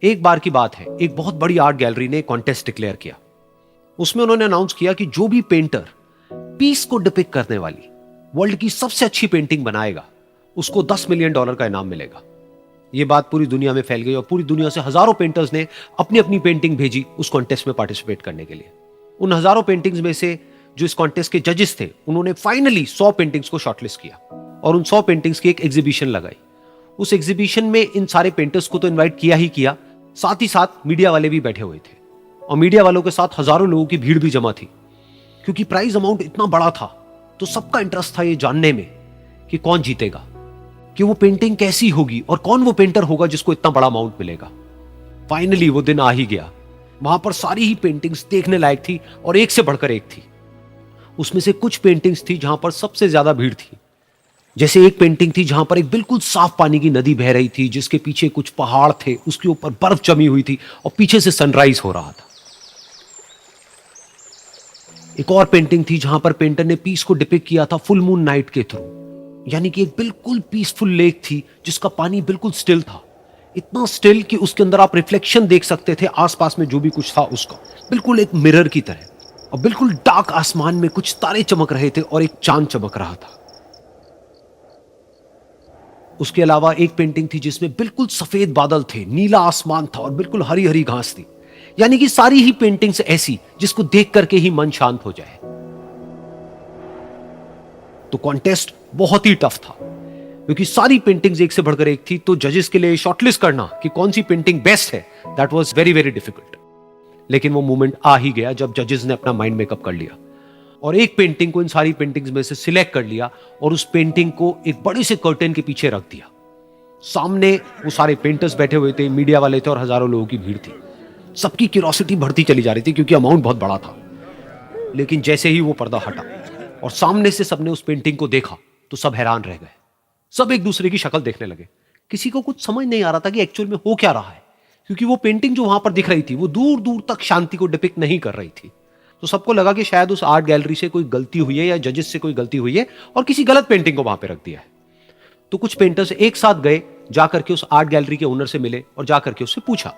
एक बार की बात है, एक बहुत बड़ी आर्ट गैलरी ने कॉन्टेस्ट डिक्लेयर किया। उसमें उन्होंने अनाउंस किया कि जो भी पेंटर पीस को डिपिक्ट करने वाली वर्ल्ड की सबसे अच्छी पेंटिंग बनाएगा उसको $10 मिलियन का इनाम मिलेगा। यह बात पूरी दुनिया में फैल गई और पूरी दुनिया से हजारों पेंटर्स ने अपनी अपनी पेंटिंग भेजी उस कॉन्टेस्ट में पार्टिसिपेट करने के लिए। उन हजारों पेंटिंग्स में से जो इस कॉन्टेस्ट के जजेस थे उन्होंने फाइनली 100 पेंटिंग्स को शॉर्टलिस्ट किया और उन 100 पेंटिंग्स की एक एग्जीबिशन लगाई। उस एग्जीबिशन में इन सारे पेंटर्स को तो इनवाइट किया ही किया, साथ ही साथ मीडिया वाले भी बैठे हुए थे और मीडिया वालों के साथ हजारों लोगों की भीड़ भी जमा थी। क्योंकि प्राइज अमाउंट इतना बड़ा था तो सबका इंटरेस्ट था ये जानने में कि कौन जीतेगा, कि वो पेंटिंग कैसी होगी और कौन वो पेंटर होगा जिसको इतना बड़ा अमाउंट मिलेगा। फाइनली वो दिन आ ही गया। वहां पर सारी ही पेंटिंग्स देखने लायक थी और एक से बढ़कर एक थी। उसमें से कुछ पेंटिंग्स थी जहां पर सबसे ज्यादा भीड़ थी। जैसे एक पेंटिंग थी जहां पर एक बिल्कुल साफ पानी की नदी बह रही थी, जिसके पीछे कुछ पहाड़ थे, उसके ऊपर बर्फ जमी हुई थी और पीछे से सनराइज हो रहा था। एक और पेंटिंग थी जहां पर पेंटर ने पीस को डिपिक्ट किया था फुल मून नाइट के थ्रू, यानी कि एक बिल्कुल पीसफुल लेक थी जिसका पानी बिल्कुल स्टिल था, इतना स्टिल कि उसके अंदर आप रिफ्लेक्शन देख सकते थे आसपास में जो भी कुछ था उसका, बिल्कुल एक मिरर की तरह। और बिल्कुल डार्क आसमान में कुछ तारे चमक रहे थे और एक चांद चमक रहा था। उसके अलावा एक पेंटिंग थी जिसमें बिल्कुल सफेद बादल थे, नीला आसमान था और बिल्कुल हरी हरी घास थी। यानी कि सारी ही पेंटिंग्स ऐसी जिसको देख करके ही मन शांत हो जाए। तो कॉन्टेस्ट बहुत ही टफ था क्योंकि सारी पेंटिंग्स एक से बढ़कर एक थी। तो जजेस के लिए शॉर्टलिस्ट करना कि कौन सी पेंटिंग बेस्ट है, that was very very difficult. लेकिन वो मोमेंट आ ही गया जब जजेस ने अपना माइंड मेकअप कर लिया और एक पेंटिंग को इन सारी पेंटिंग्स में से सिलेक्ट कर लिया और उस पेंटिंग को एक बड़े से कर्टेन के पीछे रख दिया। सामने वो सारे पेंटर्स बैठे हुए थे, मीडिया वाले थे और हजारों लोगों की भीड़ थी। सबकी क्यूरियोसिटी बढ़ती चली जा रही थी क्योंकि अमाउंट बहुत बड़ा था। लेकिन जैसे ही वो पर्दा हटा और सामने से सबने उस पेंटिंग को देखा तो सब हैरान रह गए। सब एक दूसरे की शक्ल देखने लगे। किसी को कुछ समझ नहीं आ रहा था कि एक्चुअल में हो क्या रहा है, क्योंकि वो पेंटिंग जो वहां पर दिख रही थी वो दूर दूर तक शांति को डिपिक्ट नहीं कर रही थी। तो सबको लगा कि शायद उस आर्ट गैलरी से कोई गलती हुई है या जजेस से कोई गलती हुई है और किसी गलत पेंटिंग को वहां पे रख दिया है। तो कुछ पेंटर्स एक साथ गए, जाकर के उस आर्ट गैलरी के ओनर से मिले और जाकर के उससे पूछा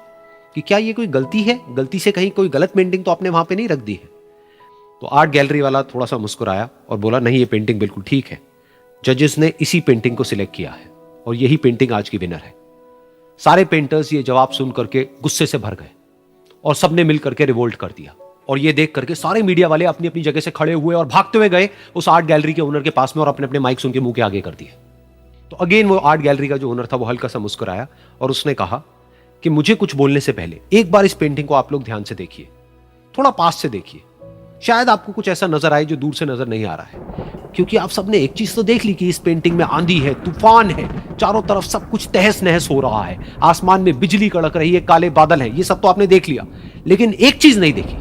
कि क्या ये कोई गलती है, गलती से कहीं कोई गलत पेंटिंग तो आपने वहां पे नहीं रख दी है। तो आर्ट गैलरी वाला थोड़ा सा मुस्कुराया और बोला, नहीं ये पेंटिंग बिल्कुल ठीक है, जजेस ने इसी पेंटिंग को सिलेक्ट किया है और यही पेंटिंग आज की विनर है। सारे पेंटर्स ये जवाब सुन करके गुस्से से भर गए और सबने मिल करके रिवोल्ट कर दिया। और ये देख करके सारे मीडिया वाले अपनी अपनी जगह से खड़े हुए और भागते हुए गए उस आर्ट गैलरी के ओनर के पास में और अपने अपने माइक्स उनके मुंह के आगे कर दिए। तो अगेन वो आर्ट गैलरी का जो ओनर था वो हल्का सा मुस्कुराया और उसने कहा कि मुझे कुछ बोलने से पहले एक बार इस पेंटिंग को आप लोग ध्यान से देखिए, थोड़ा पास से देखिए, शायद आपको कुछ ऐसा नजर आए जो दूर से नजर नहीं आ रहा है। क्योंकि आप सबने एक चीज तो देख ली कि इस पेंटिंग में आंधी है, तूफान है, चारों तरफ सब कुछ तहस नहस हो रहा है, आसमान में बिजली कड़क रही है, काले बादल हैं, ये सब तो आपने देख लिया। लेकिन एक चीज नहीं देखी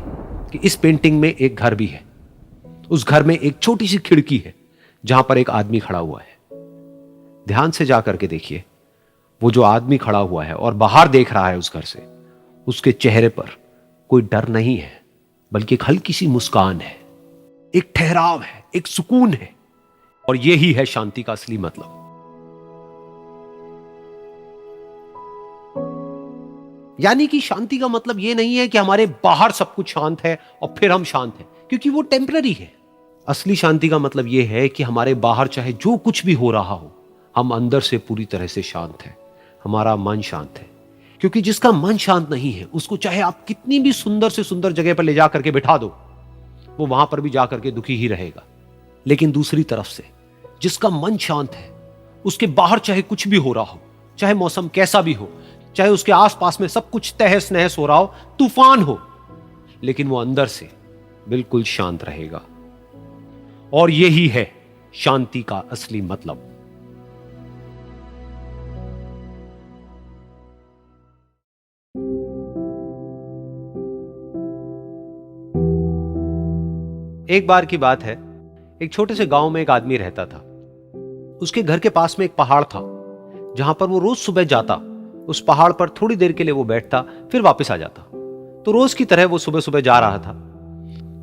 कि इस पेंटिंग में एक घर भी है। उस घर में एक छोटी सी खिड़की है जहां पर एक आदमी खड़ा हुआ है। ध्यान से जाकर के देखिए, वो जो आदमी खड़ा हुआ है और बाहर देख रहा है उस घर से, उसके चेहरे पर कोई डर नहीं है बल्कि एक हल्की सी मुस्कान है, एक ठहराव है, एक सुकून है। और यही है शांति का असली मतलब। यानी कि शांति का मतलब यह नहीं है कि हमारे बाहर सब कुछ शांत है और फिर हम शांत हैं, क्योंकि वो टेम्पररी है। असली शांति का मतलब यह है कि हमारे बाहर चाहे जो कुछ भी हो रहा हो, हम अंदर से पूरी तरह से शांत हैं, हमारा मन शांत है। क्योंकि जिसका मन शांत नहीं है उसको चाहे आप कितनी भी सुंदर से सुंदर जगह पर ले जाकर के बिठा दो, वो वहां पर भी जाकर के दुखी ही रहेगा। लेकिन दूसरी तरफ से जिसका मन शांत है, उसके बाहर चाहे कुछ भी हो रहा हो, चाहे मौसम कैसा भी हो, चाहे उसके आसपास में सब कुछ तहस नहस हो रहा हो, तूफान हो, लेकिन वो अंदर से बिल्कुल शांत रहेगा। और यही है शांति का असली मतलब। एक बार की बात है, एक छोटे से गांव में एक आदमी रहता था। उसके घर के पास में एक पहाड़ था जहां पर वो रोज सुबह जाता, उस पहाड़ पर थोड़ी देर के लिए वो बैठता, फिर वापस आ जाता। तो रोज की तरह वो सुबह सुबह जा रहा था।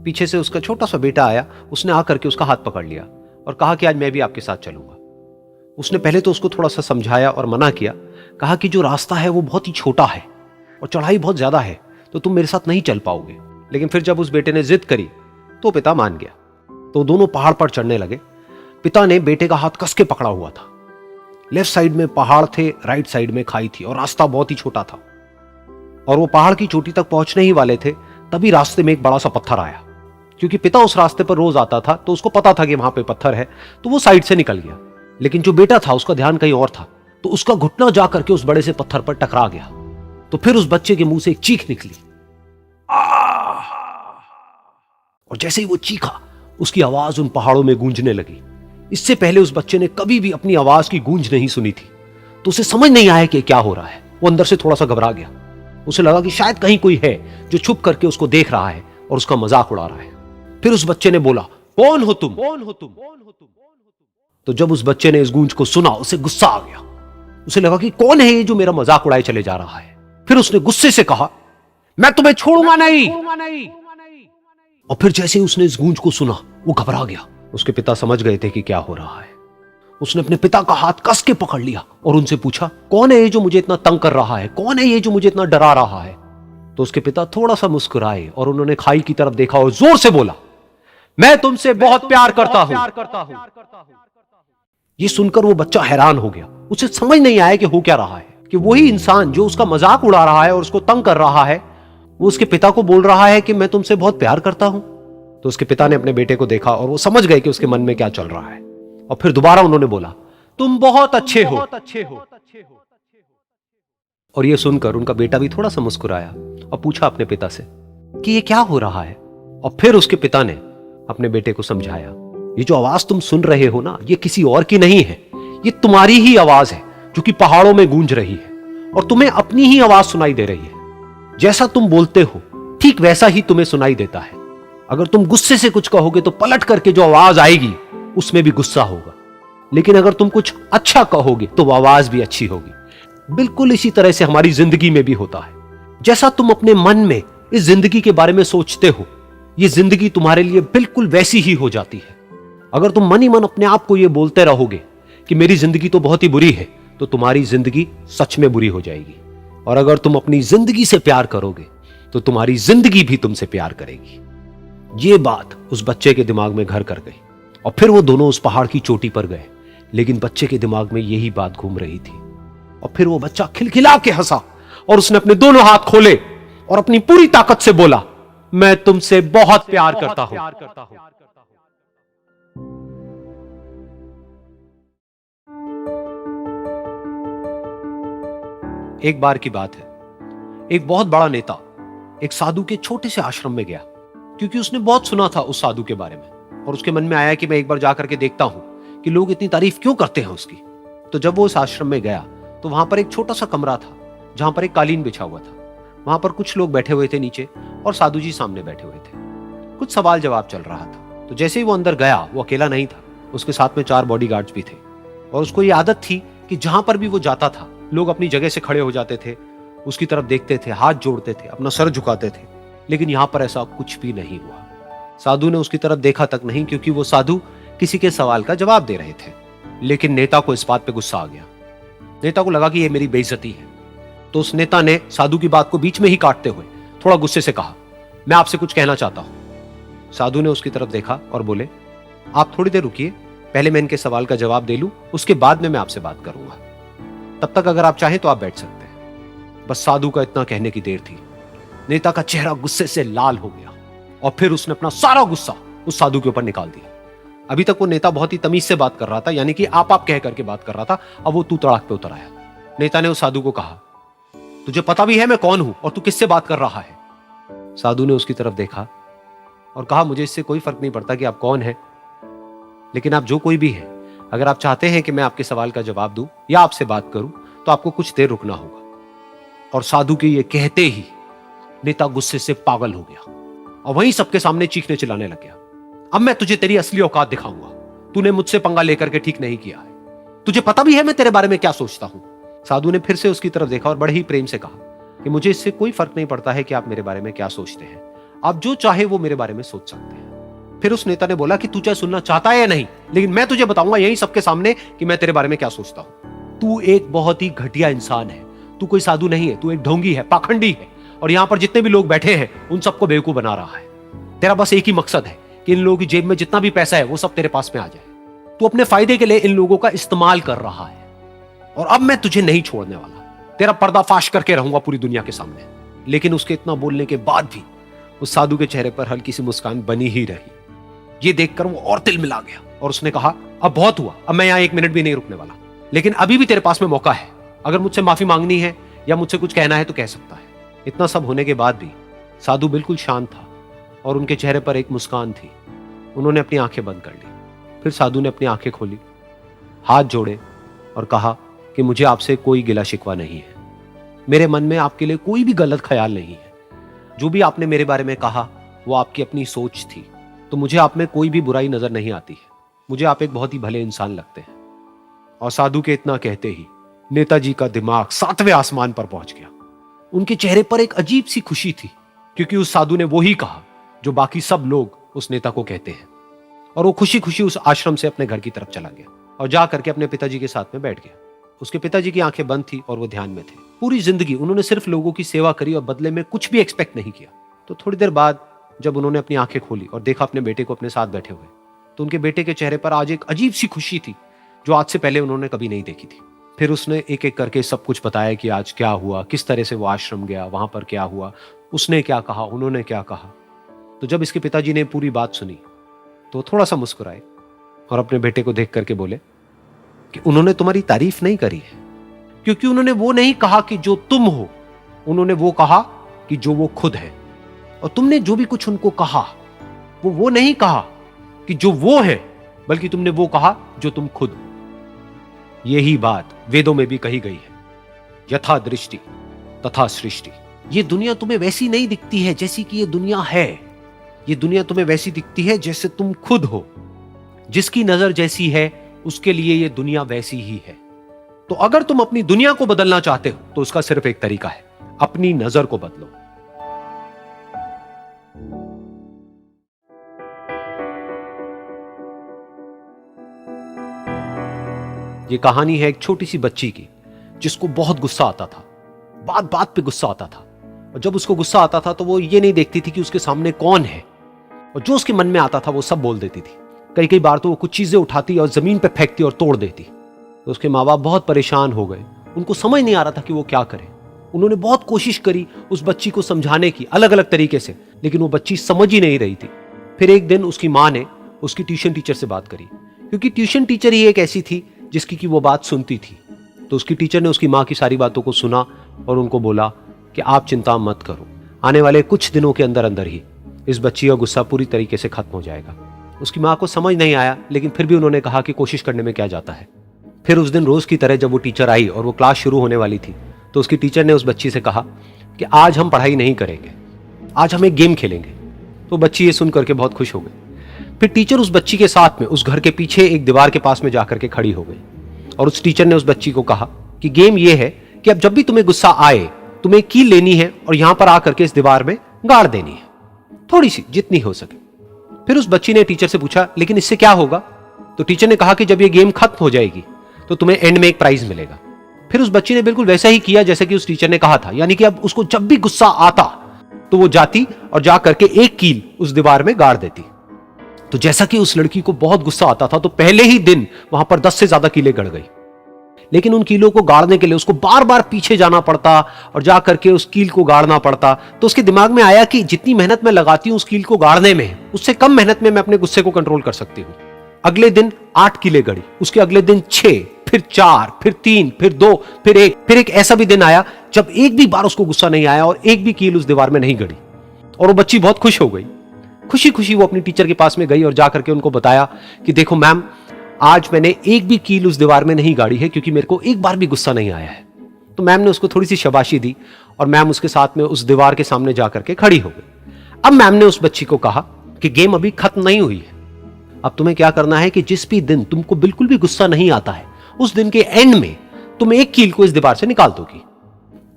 पीछे से उसका छोटा सा बेटा आया, उसने आकर के उसका हाथ पकड़ लिया और कहा कि आज मैं भी आपके साथ चलूंगा। उसने पहले तो उसको थोड़ा सा समझाया और मना किया, कहा कि जो रास्ता है वो बहुत ही छोटा है और चढ़ाई बहुत ज्यादा है, तो तुम मेरे साथ नहीं चल पाओगे। लेकिन फिर जब उस बेटे ने जिद करी तो पिता मान गया। तो दोनों पहाड़ पर चढ़ने लगे। पिता ने बेटे का हाथ कस के पकड़ा हुआ था। लेफ्ट साइड में पहाड़ थे, राइट साइड में खाई थी और रास्ता बहुत ही छोटा था। और वो पहाड़ की चोटी तक पहुंचने ही वाले थे, तभी रास्ते में एक बड़ा सा पत्थर आया। क्योंकि पिता उस रास्ते पर रोज आता था तो उसको पता था कि वहां पे पत्थर है, तो वो साइड से निकल गया। लेकिन जो बेटा था उसका ध्यान कहीं और था, तो उसका घुटना जा करके उस बड़े से पत्थर पर टकरा गया। तो फिर उस बच्चे के मुंह से एक चीख निकली, और जैसे ही वो चीखा उसकी आवाज उन पहाड़ों में गूंजने लगी। इससे पहले उस बच्चे ने कभी भी अपनी आवाज की गूंज नहीं सुनी थी, तो उसे समझ नहीं आया कि क्या हो रहा है। वो अंदर से थोड़ा सा घबरा गया। उसे लगा कि शायद कहीं कोई है जो छुप करके उसको देख रहा है और उसका मजाक उड़ा रहा है। फिर उस बच्चे ने बोला, कौन हो तुम? कौन हो तुम? तो जब उस बच्चे ने इस गूंज को सुना, उसे गुस्सा आ गया। उसे लगा कि कौन है ये जो मेरा मजाक उड़ाए चले जा रहा है। फिर उसने गुस्से से कहा, मैं तुम्हें छोड़ूंगा नहीं। और फिर जैसे ही उसने इस गूंज को सुना, वो घबरा गया। उसके पिता समझ गए थे कि क्या हो रहा है। उसने अपने पिता का हाथ कस के पकड़ लिया और उनसे पूछा, कौन है ये जो मुझे इतना तंग कर रहा है? कौन है ये जो मुझे इतना डरा रहा है? तो उसके पिता थोड़ा सा मुस्कुराए और उन्होंने खाई की तरफ देखा और जोर से बोला, मैं तुमसे बहुत प्यार करता हूं। ये सुनकर वो बच्चा हैरान हो गया। उसे समझ नहीं आया कि हो क्या रहा है, कि वही इंसान जो उसका मजाक उड़ा रहा है और उसको तंग कर रहा है, वो उसके पिता को बोल रहा है कि मैं तुमसे बहुत प्यार करता हूं। तो उसके पिता ने अपने बेटे को देखा और वो समझ गए कि उसके मन में क्या चल रहा है। और फिर दोबारा उन्होंने बोला, तुम बहुत अच्छे हो। और ये सुनकर उनका बेटा भी थोड़ा सा मुस्कुराया और पूछा अपने पिता से कि ये क्या हो रहा है। और फिर उसके पिता ने अपने बेटे को समझाया, ये जो आवाज तुम सुन रहे हो ना, ये किसी और की नहीं है, ये तुम्हारी ही आवाज है जो कि पहाड़ों में गूंज रही है और तुम्हें अपनी ही आवाज सुनाई दे रही है। जैसा तुम बोलते हो ठीक वैसा ही तुम्हें सुनाई देता है। अगर तुम गुस्से से कुछ कहोगे तो पलट करके जो आवाज आएगी उसमें भी गुस्सा होगा, लेकिन अगर तुम कुछ अच्छा कहोगे तो वो आवाज भी अच्छी होगी। बिल्कुल इसी तरह से हमारी जिंदगी में भी होता है। जैसा तुम अपने मन में इस जिंदगी के बारे में सोचते हो, ये जिंदगी तुम्हारे लिए बिल्कुल वैसी ही हो जाती है। अगर तुम मन ही मन अपने आप को ये बोलते रहोगे कि मेरी जिंदगी तो बहुत ही बुरी है, तो तुम्हारी जिंदगी सच में बुरी हो जाएगी। और अगर तुम अपनी जिंदगी से प्यार करोगे तो तुम्हारी जिंदगी भी तुमसे प्यार करेगी। ये बात उस बच्चे के दिमाग में घर कर गई और फिर वो दोनों उस पहाड़ की चोटी पर गए। लेकिन बच्चे के दिमाग में यही बात घूम रही थी। और फिर वो बच्चा खिलखिला के हंसा और उसने अपने दोनों हाथ खोले और अपनी पूरी ताकत से बोला, मैं तुमसे बहुत प्यार करता हूं। एक बार की बात है, एक बहुत बड़ा नेता एक साधु के छोटे से आश्रम में गया, क्योंकि उसने बहुत सुना था उस साधु के बारे में और उसके मन में आया कि मैं एक बार जाकर के देखता हूं कि लोग इतनी तारीफ क्यों करते हैं उसकी। तो जब वो उस आश्रम में गया तो वहां पर एक छोटा सा कमरा था जहां पर एक कालीन बिछा हुआ था। वहां पर कुछ लोग बैठे हुए थे नीचे और साधु जी सामने बैठे हुए थे। कुछ सवाल जवाब चल रहा था। तो जैसे ही वो अंदर गया, वो अकेला नहीं था, उसके साथ में 4 बॉडीगार्ड्स भी थे। और उसको ये आदत थी कि जहां पर भी वो जाता था लोग अपनी जगह से खड़े हो जाते थे, उसकी तरफ देखते थे, हाथ जोड़ते थे, अपना सर झुकाते थे। लेकिन यहां पर ऐसा कुछ भी नहीं हुआ। साधु ने उसकी तरफ देखा तक नहीं, क्योंकि वो साधु किसी के सवाल का जवाब दे रहे थे। लेकिन नेता को इस बात पे गुस्सा आ गया। नेता को लगा कि ये मेरी बेइज्जती है। तो उस नेता ने साधु की बात को बीच में ही काटते हुए थोड़ा गुस्से से कहा, मैं आपसे कुछ कहना चाहता हूं। साधु ने उसकी तरफ देखा और बोले, आप थोड़ी देर रुकिए, पहले मैं इनके सवाल का जवाब दे लूं, उसके बाद में मैं आपसे बात करूंगा। तब तक अगर आप चाहें तो आप बैठ सकते हैं। बस साधु का इतना कहने की देर थी। नेता का चेहरा गुस्से से लाल हो गया और फिर उसने अपना सारा गुस्सा उस साधु के ऊपर निकाल दिया। अभी तक वो नेता बहुत ही तमीज से बात कर रहा था, यानी कि आप कह करके बात कर रहा था। अब वो तू तड़ाक पे उतर आया। नेता ने उस साधु को कहा, तुझे पता भी है मैं कौन हूं और तू किससे बात कर रहा है? साधु ने उसकी तरफ देखा और कहा, मुझे इससे कोई फर्क नहीं पड़ता कि आप कौन हैं, लेकिन आप जो कोई भी हैं, अगर आप चाहते हैं कि मैं आपके सवाल का जवाब दूं या आपसे बात करूं तो आपको कुछ देर रुकना होगा। और साधु के ये कहते ही नेता गुस्से से पागल हो गया और वहीं सबके सामने चीखने चिल्लाने लग गया, अब मैं तुझे तेरी असली औकात दिखाऊंगा। तूने मुझसे पंगा लेकर के ठीक नहीं किया है। तुझे पता भी है मैं तेरे बारे में क्या सोचता हूं। साधु ने फिर से उसकी तरफ देखा और बड़े ही प्रेम से कहा कि मुझे इससे कोई फर्क नहीं पड़ता है कि आप मेरे बारे में क्या सोचते हैं। आप जो चाहे वो मेरे बारे में सोच सकते हैं। फिर उस नेता ने बोला कि तू चाहे सुनना चाहता है या नहीं, लेकिन मैं तुझे बताऊंगा यही सबके सामने कि मैं तेरे बारे में क्या सोचता हूं। तू एक बहुत ही घटिया इंसान है। तू कोई साधु नहीं है, तू एक ढोंगी है, पाखंडी है, और यहां पर जितने भी लोग बैठे हैं उन सबको बेवकूफ बना रहा है। तेरा बस एक ही मकसद है कि इन लोगों की जेब में जितना भी पैसा है वो सब तेरे पास में आ जाए। तू अपने फायदे के लिए इन लोगों का इस्तेमाल कर रहा है, और अब मैं तुझे नहीं छोड़ने वाला, तेरा पर्दाफाश करके रहूंगा पूरी दुनिया के सामने। लेकिन उसके इतना बोलने के बाद भी उस साधु के चेहरे पर हल्की सी मुस्कान बनी ही रही। ये देखकर वो और तिल मिला गया और उसने कहा, अब बहुत हुआ, अब मैं यहां एक मिनट भी नहीं रुकने वाला, लेकिन अभी भी तेरे पास में मौका है। अगर मुझसे माफी मांगनी है या मुझसे कुछ कहना है तो कह सकता है। इतना सब होने के बाद भी साधु बिल्कुल शांत था और उनके चेहरे पर एक मुस्कान थी। उन्होंने अपनी आंखें बंद कर ली। फिर साधु ने अपनी आंखें खोली, हाथ जोड़े और कहा कि मुझे आपसे कोई गिला शिकवा नहीं है, मेरे मन में आपके लिए कोई भी गलत ख्याल नहीं है। जो भी आपने मेरे बारे में कहा वो आपकी अपनी सोच थी, तो मुझे आप में कोई भी बुराई नजर नहीं आती है। मुझे आप एक बहुत ही भले इंसान लगते हैं। और साधु के इतना कहते ही नेताजी का दिमाग 7वें आसमान पर पहुंच गया। उनके चेहरे पर एक अजीब सी खुशी थी, क्योंकि उस साधु ने वो ही कहा जो बाकी सब लोग उस नेता को कहते हैं। और वो खुशी खुशी उस आश्रम से अपने घर की तरफ चला गया और जा करके अपने पिताजी के साथ में बैठ गया। उसके पिताजी की आंखें बंद थी और वो ध्यान में थे। पूरी जिंदगी उन्होंने सिर्फ लोगों की सेवा करी और बदले में कुछ भी एक्सपेक्ट नहीं किया। तो थोड़ी देर बाद जब उन्होंने अपनी आंखें खोली और देखा अपने बेटे को अपने साथ बैठे हुए, तो उनके बेटे के चेहरे पर आज एक अजीब सी खुशी थी जो आज से पहले उन्होंने कभी नहीं देखी थी। फिर उसने एक एक करके सब कुछ बताया कि आज क्या हुआ, किस तरह से वो आश्रम गया, वहां पर क्या हुआ, उसने क्या कहा, उन्होंने क्या कहा। तो जब इसके पिताजी ने पूरी बात सुनी तो थोड़ा सा मुस्कुराए और अपने बेटे को देख करके बोले कि उन्होंने तुम्हारी तारीफ नहीं करी है, क्योंकि उन्होंने वो नहीं कहा कि जो तुम हो, उन्होंने वो कहा कि जो वो खुद है। और तुमने जो भी कुछ उनको कहा वो नहीं कहा कि जो वो है, बल्कि तुमने वो कहा जो तुम खुद हो। यही बात वेदों में भी कही गई है, यथा दृष्टि तथा सृष्टि। ये दुनिया तुम्हें वैसी नहीं दिखती है जैसी कि ये दुनिया है। ये दुनिया तुम्हें वैसी दिखती है जैसे तुम खुद हो। जिसकी नजर जैसी है उसके लिए ये दुनिया वैसी ही है। तो अगर तुम अपनी दुनिया को बदलना चाहते हो तो उसका सिर्फ एक तरीका है, अपनी नजर को बदलो। ये कहानी है एक छोटी सी बच्ची की जिसको बहुत गुस्सा आता था, बात बात पे गुस्सा आता था। और जब उसको गुस्सा आता था तो वो ये नहीं देखती थी कि उसके सामने कौन है, और जो उसके मन में आता था वो सब बोल देती थी। कई कई बार तो वो कुछ चीजें उठाती और जमीन पे फेंकती और तोड़ देती। तो उसके माँ बाप बहुत परेशान हो गए, उनको समझ नहीं आ रहा था कि वो क्या करें। उन्होंने बहुत कोशिश करी उस बच्ची को समझाने की अलग अलग तरीके से, लेकिन वो बच्ची समझ ही नहीं रही थी। फिर एक दिन उसकी माँ ने उसकी ट्यूशन टीचर से बात करी, क्योंकि ट्यूशन टीचर ही एक ऐसी थी जिसकी कि वो बात सुनती थी। तो उसकी टीचर ने उसकी माँ की सारी बातों को सुना और उनको बोला कि आप चिंता मत करो, आने वाले कुछ दिनों के अंदर अंदर ही इस बच्ची का गुस्सा पूरी तरीके से खत्म हो जाएगा। उसकी माँ को समझ नहीं आया, लेकिन फिर भी उन्होंने कहा कि कोशिश करने में क्या जाता है। फिर उस दिन रोज की तरह जब वो टीचर आई और वो क्लास शुरू होने वाली थी, तो उसकी टीचर ने उस बच्ची से कहा कि आज हम पढ़ाई नहीं करेंगे, आज हम एक गेम खेलेंगे। तो बच्ची ये सुन करके बहुत खुश हो गई। फिर टीचर उस बच्ची के साथ में उस घर के पीछे एक दीवार के पास में जाकर के खड़ी हो गई, और उस टीचर ने उस बच्ची को कहा कि गेम ये है कि अब जब भी तुम्हें गुस्सा आए, तुम्हें कील लेनी है और यहां पर आकर के इस दीवार में गाड़ देनी है, थोड़ी सी, जितनी हो सके। फिर उस बच्ची ने टीचर से पूछा, लेकिन इससे क्या होगा? तो टीचर ने कहा कि जब ये गेम खत्म हो जाएगी तो तुम्हें एंड में एक प्राइज मिलेगा। फिर उस बच्ची ने बिल्कुल वैसा ही किया जैसे कि उस टीचर ने कहा था, यानी कि अब उसको जब भी गुस्सा आता तो वो जाती और जा करके एक कील उस दीवार में गाड़ देती। तो जैसा कि उस लड़की को बहुत गुस्सा आता था, तो पहले ही दिन वहां पर 10 से ज्यादा कीलें गड़ गई। लेकिन उन कीलों को गाड़ने के लिए उसको बार बार पीछे जाना पड़ता और जा करके उस कील को गाड़ना पड़ता। तो उसके दिमाग में आया कि जितनी मेहनत मैं लगाती हूं उस कील को गाड़ने में, उससे कम मेहनत में मैं अपने गुस्से को कंट्रोल कर सकती हूं। अगले दिन 8 कीलें गड़ी, उसके अगले दिन 6, फिर 4, फिर 3, फिर 2, फिर 1। फिर एक ऐसा भी दिन आया जब एक भी बार उसको गुस्सा नहीं आया और एक भी कील उस दीवार में नहीं गड़ी, और वो बच्ची बहुत खुश हो गई। खुशी खुशी वो अपनी टीचर के पास में गई और जाकर के उनको बताया कि देखो मैम, आज मैंने एक भी कील उस दीवार में नहीं गाड़ी है, क्योंकि मेरे को एक बार भी गुस्सा नहीं आया है। तो मैम ने उसको थोड़ी सी शाबाशी दी और मैम उसके साथ में उस दीवार के सामने जाकर के खड़ी हो गई। अब मैम ने उस बच्ची को कहा कि गेम अभी खत्म नहीं हुई है, अब तुम्हें क्या करना है कि जिस भी दिन तुमको बिल्कुल भी गुस्सा नहीं आता है, उस दिन के एंड में तुम एक कील को इस दीवार से निकाल दोगी।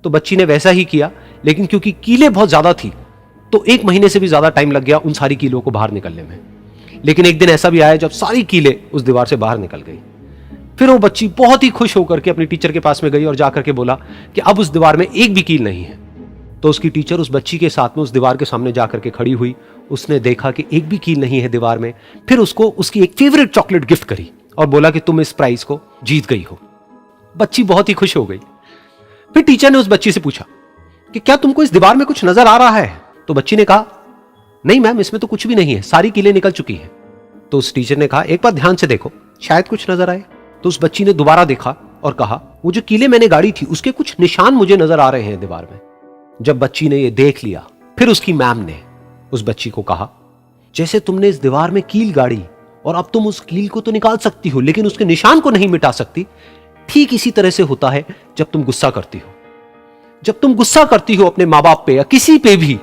तो बच्ची ने वैसा ही किया, लेकिन क्योंकि कीलें बहुत ज्यादा थी तो 1 महीने से भी ज्यादा टाइम लग गया उन सारी कीलों को बाहर निकलने में। लेकिन एक दिन ऐसा भी आया जब सारी कीलें उस दीवार से बाहर निकल गई। फिर वो बच्ची बहुत ही खुश होकर के अपनी टीचर के पास में गई और जाकर के बोला कि अब उस दीवार में एक भी कील नहीं है। तो उसकी टीचर उस बच्ची के साथ में उस दीवार के सामने जाकर के खड़ी हुई। उसने देखा कि एक भी कील नहीं है दीवार में। फिर उसको उसकी एक फेवरेट चॉकलेट गिफ्ट करी और बोला कि तुम इस प्राइज को जीत गई हो। बच्ची बहुत ही खुश हो गई। फिर टीचर ने उस बच्ची से पूछा कि क्या तुमको इस दीवार में कुछ नजर आ रहा है? तो बच्ची ने कहा, नहीं मैम, इसमें तो कुछ भी नहीं है, सारी कीलें निकल चुकी हैं। तो उस टीचर ने कहा, एक बार ध्यान से देखो, शायद कुछ नजर आए। तो उस बच्ची ने दोबारा देखा और कहा, वो जो कीलें मैंने गाड़ी थी उसके कुछ निशान मुझे नजर आ रहे हैं दीवार में। जब बच्ची ने ये देख लिया, फिर उसकी मैम ने उस बच्ची को कहा, जैसे तुमने इस दीवार में कील गाड़ी और अब तुम उस कील को तो निकाल सकती हो लेकिन उसके निशान को नहीं मिटा सकती, ठीक इसी तरह से होता है जब तुम गुस्सा करती हो। जब तुम गुस्सा करती हो अपने माँ बाप पे या किसी पे भी,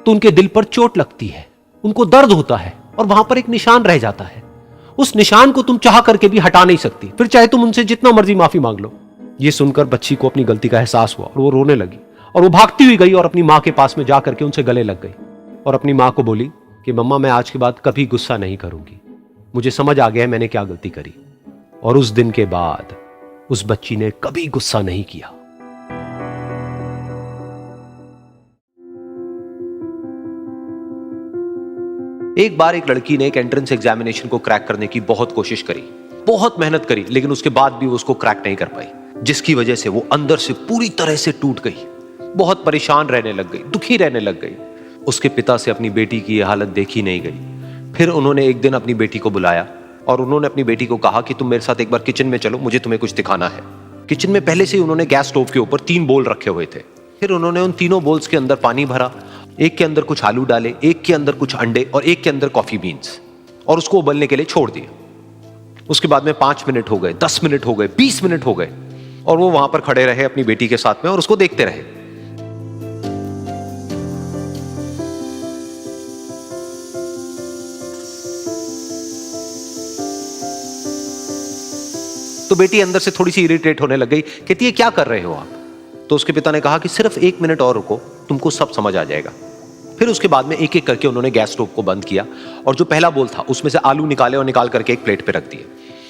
तो उनके दिल पर चोट लगती है, उनको दर्द होता है और वहां पर एक निशान रह जाता है। उस निशान को तुम चाह करके भी हटा नहीं सकती, फिर चाहे तुम उनसे जितना मर्जी माफी मांग लो। ये सुनकर बच्ची को अपनी गलती का एहसास हुआ और वो रोने लगी और वो भागती हुई गई और अपनी माँ के पास में जाकर के उनसे गले लग गई और अपनी माँ को बोली कि मम्मा, मैं आज के बाद कभी गुस्सा नहीं करूंगी, मुझे समझ आ गया है मैंने क्या गलती करी। और उस दिन के बाद उस बच्ची ने कभी गुस्सा नहीं किया। एक बार एक लड़की ने एक एंट्रेंस एग्जामिनेशन को क्रैक करने की बहुत कोशिश करी, बहुत मेहनत करी, लेकिन उसके बाद भी वो उसको क्रैक नहीं कर पाई, जिसकी वजह से वो अंदर से पूरी तरह से टूट गई, बहुत परेशान रहने लग गई, दुखी रहने लग गई। उसके पिता से अपनी बेटी की यह हालत देखी नहीं गई। फिर उन्होंने एक दिन अपनी बेटी को बुलाया और उन्होंने अपनी बेटी को कहा कि तुम मेरे साथ एक बार किचन में चलो, मुझे तुम्हें कुछ दिखाना है। किचन में पहले से ही उन्होंने गैस स्टोव के ऊपर 3 बोल रखे हुए थे। फिर उन्होंने उन तीनों बोल्स के अंदर पानी भरा, एक के अंदर कुछ आलू डाले, एक के अंदर कुछ अंडे और एक के अंदर कॉफी बीन्स, और उसको उबलने के लिए छोड़ दिया। उसके बाद में 5 मिनट हो गए, 10 मिनट हो गए, 20 मिनट हो गए और वो वहां पर खड़े रहे अपनी बेटी के साथ में और उसको देखते रहे। तो बेटी अंदर से थोड़ी सी इरिटेट होने लग गई, कहती है क्या कर रहे हो आप? तो उसके पिता ने कहा कि सिर्फ 1 मिनट और रुको, तुमको सब समझ आ जाएगा। फिर उसके बाद में एक एक करके उन्होंने गैस स्टोव को बंद किया और जो पहला बोल था उसमें से आलू निकाले और निकाल करके एक प्लेट पे रख दिए।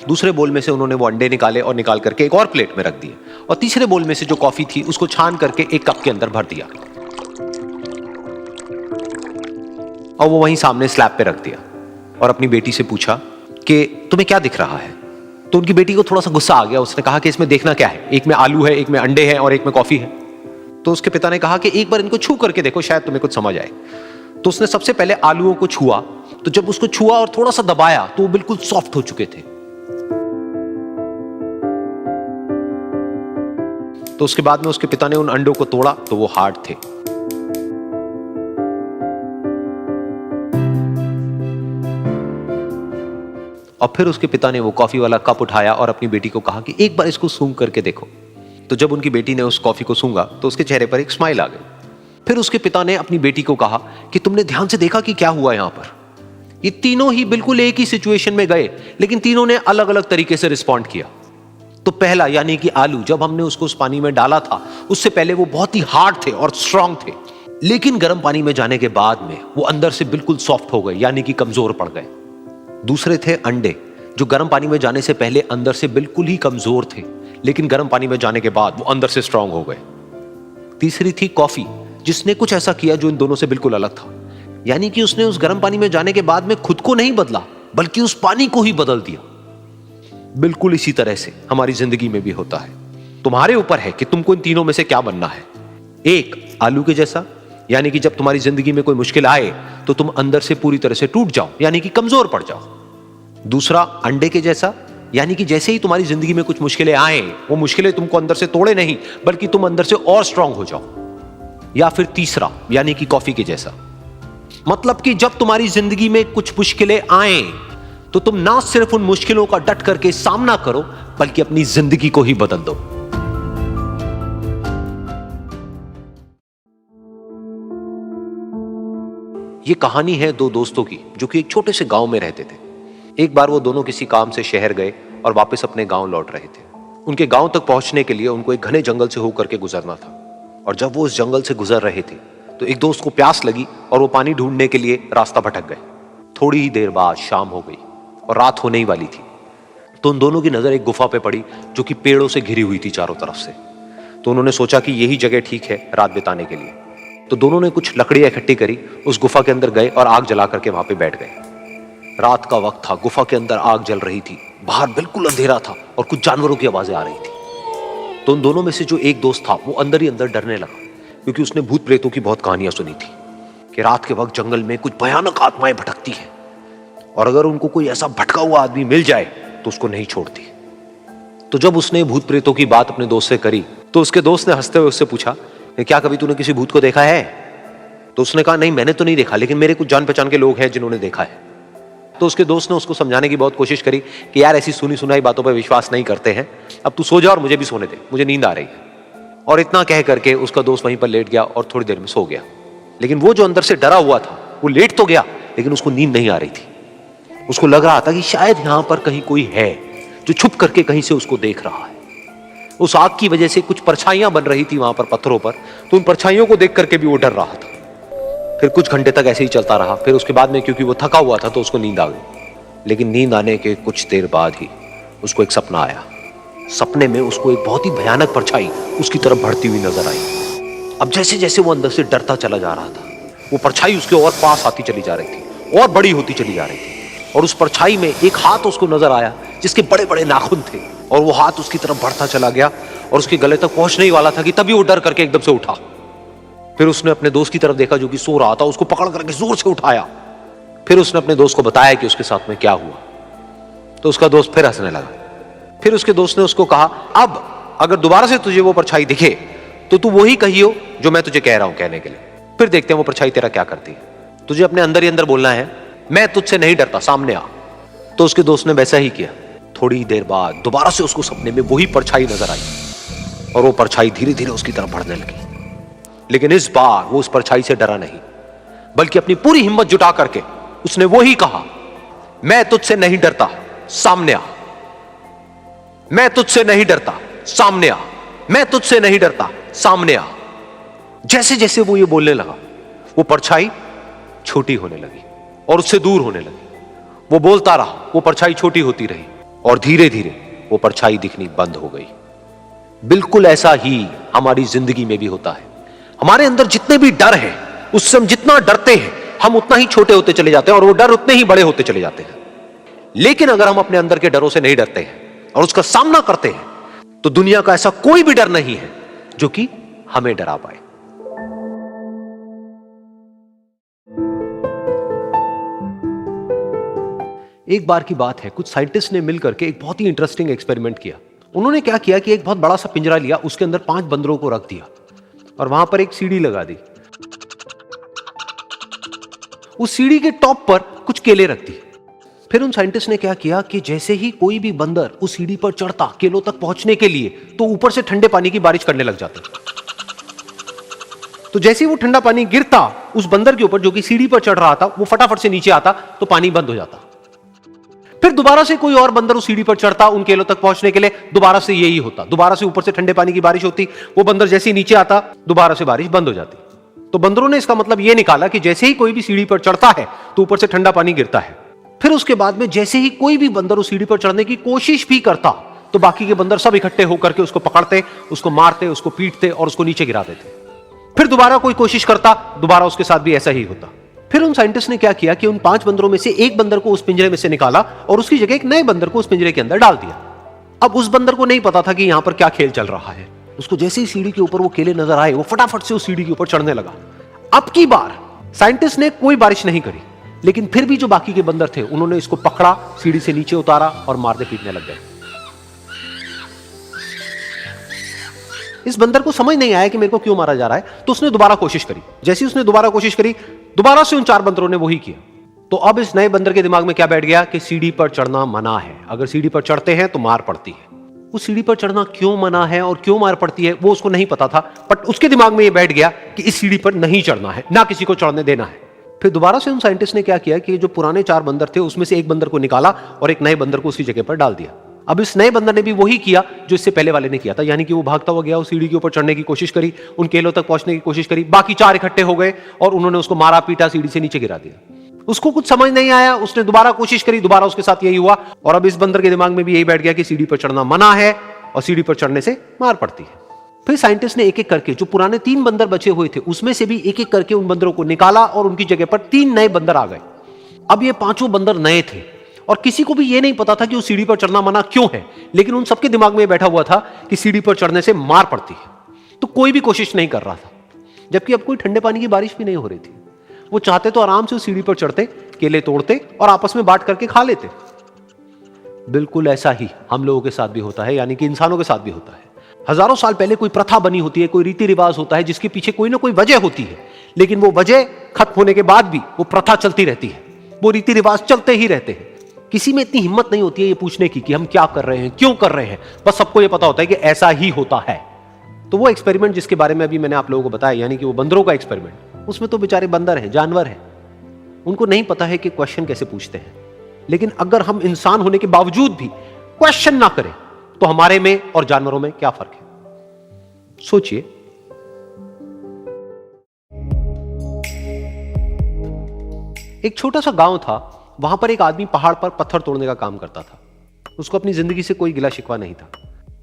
दूसरे बोल में से उन्होंने वो अंडे निकाले और निकाल करके एक और प्लेट में रख दिए और तीसरे बोल में से जो कॉफी थी उसको छान करके एक कप के अंदर भर दिया और वो वहीं सामने स्लैब पे रख दिया और अपनी बेटी से पूछा कि तुम्हें क्या दिख रहा है? तो उनकी बेटी को थोड़ा सा गुस्सा आ गया। उसने कहा कि इसमें देखना क्या है, एक में आलू है, एक में अंडे हैं और एक में कॉफी है। तो उसके पिता ने कहा कि एक बार इनको छू करके देखो, शायद तुम्हें कुछ समझ आए। तो उसने सबसे पहले आलूओं को छुआ, तो जब उसको छुआ और थोड़ा सा दबाया तो वो बिल्कुल सॉफ्ट हो चुके थे। तो उसके बाद में उसके पिता ने उन अंडों को तोड़ा तो वो हार्ड थे। और फिर उसके पिता ने वो कॉफी वाला कप उठाया और अपनी बेटी को कहा कि एक बार इसको सूंघ करके देखो। तो जब उनकी बेटी ने उस कॉफी को सूंघा तो उसके चेहरे पर एक स्माइल आ गई। फिर उसके पिता ने अपनी बेटी को कहा कि तुमने ध्यान से देखा कि क्या हुआ यहां पर? ये तीनों ही बिल्कुल एक ही सिचुएशन में गए, लेकिन तीनों ने अलग अलग तरीके से रिस्पॉन्ड किया। तो पहला यानी कि आलू, जब हमने उसको उस पानी में डाला था उससे पहले वो बहुत ही हार्ड थे और स्ट्रांग थे, लेकिन गर्म पानी में जाने के बाद में वो अंदर से बिल्कुल सॉफ्ट हो गए, यानी कि कमजोर पड़ गए। दूसरे थे अंडे, जो गर्म पानी में जाने से पहले अंदर से बिल्कुल ही कमजोर थे, लेकिन गर्म पानी में जाने के बाद वो अंदर से स्ट्रांग हो गए। तीसरी थी कॉफी, जिसने कुछ ऐसा किया जो इन दोनों से बिल्कुल अलग था, यानी कि उसने उस गर्म पानी में जाने के बाद में खुद को नहीं बदला बल्कि उस पानी को ही बदल दिया। बिल्कुल इसी तरह से हमारी जिंदगी में भी होता है। तुम्हारे ऊपर है कि तुमको इन तीनों में से क्या बनना है। एक, आलू के जैसा, यानी कि जब तुम्हारी जिंदगी में कोई मुश्किल आए तो तुम अंदर से पूरी तरह से टूट जाओ, यानी कि कमजोर पड़ जाओ। दूसरा, अंडे के जैसा, यानी कि जैसे ही तुम्हारी जिंदगी में कुछ मुश्किलें आए, वो मुश्किलें तुमको अंदर से तोड़े नहीं बल्कि तुम अंदर से और स्ट्रांग हो जाओ। या फिर तीसरा, यानी कि कॉफी के जैसा, मतलब कि जब तुम्हारी जिंदगी में कुछ मुश्किलें आए तो तुम ना सिर्फ उन मुश्किलों का डट करके सामना करो बल्कि अपनी जिंदगी को ही बदल दो। ये कहानी है 2 दोस्तों की जो कि एक छोटे से गांव में रहते थे। एक बार वो दोनों किसी काम से शहर गए और वापस अपने गांव लौट रहे थे। उनके गांव तक पहुंचने के लिए उनको एक घने जंगल से होकर के गुजरना था और जब वो उस जंगल से गुजर रहे थे तो एक दोस्त को प्यास लगी और वो पानी ढूंढने के लिए रास्ता भटक गए। थोड़ी ही देर बाद शाम हो गई और रात होने ही वाली थी। तो उन दोनों की नजर एक गुफा पे पड़ी जो कि पेड़ों से घिरी हुई थी चारों तरफ से। तो उन्होंने सोचा कि यही जगह ठीक है रात बिताने के लिए। तो दोनों ने कुछ लकड़ियां इकट्ठी करी, उस गुफा के अंदर गए और आग जला करके वहां पे बैठ गए। रात का वक्त था, गुफा के अंदर आग जल रही थी, बाहर बिल्कुल अंधेरा था और कुछ जानवरों की आवाजें आ रही थी। तो उन दोनों में से जो एक दोस्त था वो अंदर ही अंदर डरने लगा, क्योंकि उसने भूत प्रेतों की बहुत कहानियां सुनी थी कि रात के वक्त जंगल में कुछ भयानक आत्माएं भटकती हैं और अगर उनको कोई ऐसा भटका हुआ आदमी मिल जाए तो उसको नहीं छोड़ती। तो जब उसने भूत प्रेतों की बात अपने दोस्त से करी तो उसके दोस्त ने हंसते हुए उससे पूछा, क्या कभी तूने किसी भूत को देखा है? तो उसने कहा, नहीं मैंने तो नहीं देखा, लेकिन मेरे कुछ जान पहचान के लोग हैं जिन्होंने देखा है। तो उसके दोस्त ने उसको समझाने की बहुत कोशिश करी कि यार ऐसी सुनी सुनाई बातों पर विश्वास नहीं करते हैं, अब तू सो जा और मुझे भी सोने दे, मुझे नींद आ रही है। और इतना कह करके उसका दोस्त वहीं पर लेट गया और थोड़ी देर में सो गया। लेकिन वो जो अंदर से डरा हुआ था वो लेट तो गया, लेकिन उसको नींद नहीं आ रही थी। उसको लग रहा था कि शायद यहां पर कहीं कोई है जो छुप करके कहीं से उसको देख रहा है। उस आग की वजह से कुछ परछाइयां बन रही थी वहां पर पत्थरों पर, तो उन परछाइयों को देख करके भी वो डर रहा था। फिर कुछ घंटे तक ऐसे ही चलता रहा। फिर उसके बाद में क्योंकि वो थका हुआ था तो उसको नींद आ गई। लेकिन नींद आने के कुछ देर बाद ही उसको एक सपना आया। सपने में उसको एक बहुत ही भयानक परछाई उसकी तरफ बढ़ती हुई नजर आई। अब जैसे जैसे वो अंदर से डरता चला जा रहा था, वो परछाई उसके और पास आती चली जा रही थी और बड़ी होती चली जा रही थी। और उस परछाई में एक हाथ उसको नजर आया जिसके बड़े बड़े नाखून थे, और वो हाथ उसकी तरफ बढ़ता चला गया और उसके गले तक पहुंचने ही वाला था कि तभी वो डर करके एकदम से उठा। फिर उसने अपने दोस्त की तरफ देखा जो कि सो रहा था, उसको पकड़ करके जोर से उठाया। फिर उसने अपने दोस्त को बताया कि उसके साथ में क्या हुआ। तो उसका दोस्त फिर हंसने लगा। फिर उसके दोस्त ने उसको कहा, अब अगर दोबारा से तुझे वो परछाई दिखे तो तू वही कहियो जो मैं तुझे कह रहा हूं कहने के लिए, फिर देखते हैं वो परछाई तेरा क्या करती है। तुझे अपने अंदर ही अंदर बोलना है, मैं तुझसे नहीं डरता, सामने आ। तो उसके दोस्त ने वैसा ही किया। थोड़ी देर बाद दोबारा से उसको सपने में वही परछाई नजर आई और वो परछाई धीरे धीरे उसकी तरफ बढ़ने लगी। लेकिन इस बार वो उस परछाई से डरा नहीं, बल्कि अपनी पूरी हिम्मत जुटा करके उसने वो ही कहा, मैं तुझसे नहीं डरता, सामने आ। मैं तुझसे नहीं डरता, सामने आ। मैं तुझसे नहीं डरता, सामने आ। जैसे जैसे वो ये बोलने लगा, वो परछाई छोटी होने लगी और उससे दूर होने लगी। वो बोलता रहा, वो परछाई छोटी होती रही और धीरे धीरे वो परछाई दिखनी बंद हो गई। बिल्कुल ऐसा ही हमारी जिंदगी में भी होता है। हमारे अंदर जितने भी डर है, उससे हम जितना डरते हैं हम उतना ही छोटे होते चले जाते हैं और वो डर उतने ही बड़े होते चले जाते हैं। लेकिन अगर हम अपने अंदर के डरों से नहीं डरते हैं और उसका सामना करते हैं तो दुनिया का ऐसा कोई भी डर नहीं है जो कि हमें डरा पाए। एक बार की बात है, कुछ साइंटिस्ट ने मिलकर के एक बहुत ही इंटरेस्टिंग एक्सपेरिमेंट किया। उन्होंने क्या किया कि एक बहुत बड़ा सा पिंजरा लिया, उसके अंदर 5 बंदरों को रख दिया और वहां पर एक सीढ़ी लगा दी। उस सीढ़ी के टॉप पर कुछ केले रख दी। फिर उन साइंटिस्ट ने क्या किया कि जैसे ही कोई भी बंदर उस सीढ़ी पर चढ़ता केलों तक पहुंचने के लिए, तो ऊपर से ठंडे पानी की बारिश करने लग जाता। तो जैसे ही वो ठंडा पानी गिरता उस बंदर के ऊपर जो कि सीढ़ी पर चढ़ रहा था, वो फटाफट से नीचे आता तो पानी बंद हो जाता। फिर दोबारा से कोई और बंदर उस सीढ़ी पर चढ़ता उन केलों तक पहुंचने के लिए, दोबारा से यही होता। दोबारा से ऊपर से ठंडे पानी की बारिश होती, वो बंदर जैसे ही नीचे आता दोबारा से बारिश बंद हो जाती। तो बंदरों ने इसका मतलब यह निकाला कि जैसे ही कोई भी सीढ़ी पर चढ़ता है तो ऊपर से ठंडा पानी गिरता है। फिर उसके बाद में जैसे ही कोई भी बंदर उस सीढ़ी पर चढ़ने की कोशिश भी करता तो बाकी के बंदर सब इकट्ठे होकर के उसको पकड़ते, उसको मारते, उसको पीटते और उसको नीचे गिरा देते। फिर दोबारा कोई कोशिश करता, दोबारा उसके साथ भी ऐसा ही होता। फिर उन साइंटिस्ट ने क्या किया कि उन 5 बंदरों में से एक बंदर को उस पिंजरे में से निकाला और उसकी जगह एक नए बंदर को उस पिंजरे के अंदर डाल दिया। अब उस बंदर को नहीं पता था कि यहां पर क्या खेल चल रहा है। उसको जैसे ही सीढ़ी के ऊपर वो केले नजर आए, वो फटाफट से उस सीढ़ी के ऊपर चढ़ने लगा। अब की बार साइंटिस्ट ने कोई बारिश नहीं करी, लेकिन फिर भी जो बाकी के बंदर थे उन्होंने इसको पकड़ा, सीढ़ी से नीचे उतारा और मारने पीटने लग गए। इस बंदर को समझ नहीं आया कि मेरे को क्यों मारा जा रहा है, तो उसने दोबारा कोशिश करी। जैसे ही उसने दोबारा कोशिश करी, दोबारा से उन 4 बंदरों ने वही किया। तो अब इस नए बंदर के दिमाग में क्या बैठ गया कि सीढ़ी पर चढ़ना मना है, अगर सीढ़ी पर चढ़ते हैं तो मार पड़ती है। उस सीढ़ी पर चढ़ना क्यों मना है और क्यों मार पड़ती है वो उसको नहीं पता था, बट उसके दिमाग में ये बैठ गया कि इस सीढ़ी पर नहीं चढ़ना है, ना किसी को चढ़ने देना है। फिर दोबारा से उन साइंटिस्ट ने क्या किया कि जो पुराने 4 बंदर थे उसमें से एक बंदर को निकाला और एक नए बंदर को उसी जगह पर डाल दिया। अब इस नए बंदर ने भी वही किया जो इससे पहले वाले ने किया था, यानी कि वो भागता हुआ गया, उस सीढ़ी के ऊपर चढ़ने की कोशिश करी, उन केलों तक पहुंचने की कोशिश करी, बाकी 4 इकट्ठे हो गए और उन्होंने उसको मारा पीटा, सीढ़ी से नीचे गिरा दिया। उसको कुछ समझ नहीं आया, उसने दोबारा कोशिश करी, दोबारा उसके साथ यही हुआ। और अब इस बंदर के दिमाग में भी यही बैठ गया कि सीढ़ी पर चढ़ना मना है और सीढ़ी पर चढ़ने से मार पड़ती है। फिर साइंटिस्ट ने एक एक करके जो पुराने 3 बंदर बचे हुए थे उसमें से भी एक एक करके उन बंदरों को निकाला और उनकी जगह पर 3 नए बंदर आ गए। अब ये 5 बंदर नए थे और किसी को भी ये नहीं पता था कि उस सीढ़ी पर चढ़ना मना क्यों है, लेकिन उन सबके दिमाग में बैठा हुआ था कि सीढ़ी पर चढ़ने से मार पड़ती है। तो कोई भी कोशिश नहीं कर रहा था, जबकि अब कोई ठंडे पानी की बारिश भी नहीं हो रही थी। वो चाहते तो आराम से उस सीढ़ी पर चढ़ते, केले तोड़ते और आपस में बांट करके खा लेते। बिल्कुल ऐसा ही हम लोगों के साथ भी होता है, यानी कि इंसानों के साथ भी होता है। हजारों साल पहले कोई प्रथा बनी होती है, कोई रीति रिवाज होता है जिसके पीछे कोई ना कोई वजह होती है, लेकिन वो वजह खत्म होने के बाद भी वो प्रथा चलती रहती है, वो रीति रिवाज चलते ही रहते हैं। किसी में इतनी हिम्मत नहीं होती है ये पूछने की कि हम क्या कर रहे हैं, क्यों कर रहे हैं। बस सबको ये पता होता है कि ऐसा ही होता है। तो वो एक्सपेरिमेंट जिसके बारे में अभी मैंने आप लोगों को बताया, यानी कि वो बंदरों का एक्सपेरिमेंट, उसमें तो बेचारे बंदर हैं, जानवर हैं, उनको नहीं पता है कि क्वेश्चन कैसे पूछते हैं। लेकिन अगर हम इंसान होने के बावजूद भी क्वेश्चन ना करें तो हमारे में और जानवरों में क्या फर्क है, सोचिए। एक छोटा सा गांव था, वहां पर एक आदमी पहाड़ पर पत्थर तोड़ने का काम करता था। उसको अपनी जिंदगी से कोई गिला शिकवा नहीं था।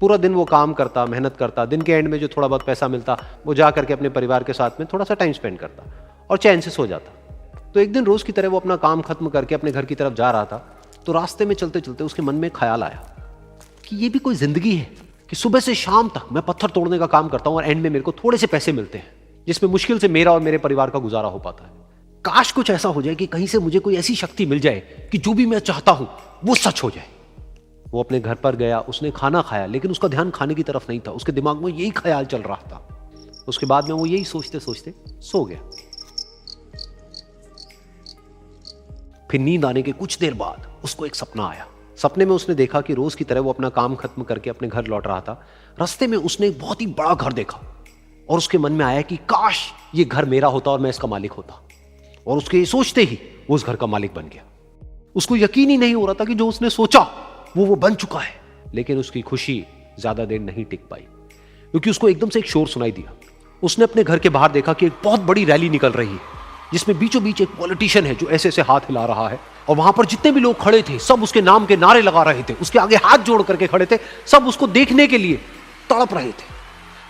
पूरा दिन वो काम करता, मेहनत करता, दिन के एंड में जो थोड़ा बहुत पैसा मिलता वो जा करके अपने परिवार के साथ में थोड़ा सा टाइम स्पेंड करता और चैन से सो जाता। तो एक दिन रोज की तरह वो अपना काम खत्म करके अपने घर की तरफ जा रहा था, तो रास्ते में चलते चलते उसके मन में ख्याल आया कि ये भी कोई जिंदगी है कि सुबह से शाम तक मैं पत्थर तोड़ने का काम करता हूं और एंड में मेरे को थोड़े से पैसे मिलते हैं, जिसमें मुश्किल से मेरा और मेरे परिवार का गुजारा हो पाता है। काश कुछ ऐसा हो जाए कि कहीं से मुझे कोई ऐसी शक्ति मिल जाए कि जो भी मैं चाहता हूं वो सच हो जाए। वो अपने घर पर गया, उसने खाना खाया, लेकिन उसका ध्यान खाने की तरफ नहीं था, उसके दिमाग में यही ख्याल चल रहा था। उसके बाद में वो यही सोचते सोचते सो गया। फिर नींद आने के कुछ देर बाद उसको एक सपना आया। सपने में उसने देखा कि रोज की तरह वो अपना काम खत्म करके अपने घर लौट रहा था। रास्ते में उसने एक बहुत ही बड़ा घर देखा और उसके मन में आया कि काश ये घर मेरा होता और मैं इसका मालिक होता। और उसके ये सोचते ही वो उस घर का मालिक बन गया। उसको यकीन ही नहीं हो रहा था कि जो उसने सोचा वो बन चुका है। लेकिन उसकी खुशी ज्यादा देर नहीं टिक पाई, क्योंकि उसको एकदम से एक शोर सुनाई दिया। उसने अपने घर के बाहर देखा कि एक बहुत बड़ी रैली निकल रही है, जिसमें बीचों बीच एक पॉलिटिशियन है जो ऐसे ऐसे हाथ हिला रहा है, और वहां पर जितने भी लोग खड़े थे सब उसके नाम के नारे लगा रहे थे, उसके आगे हाथ जोड़ करके खड़े थे, सब उसको देखने के लिए तड़प रहे थे।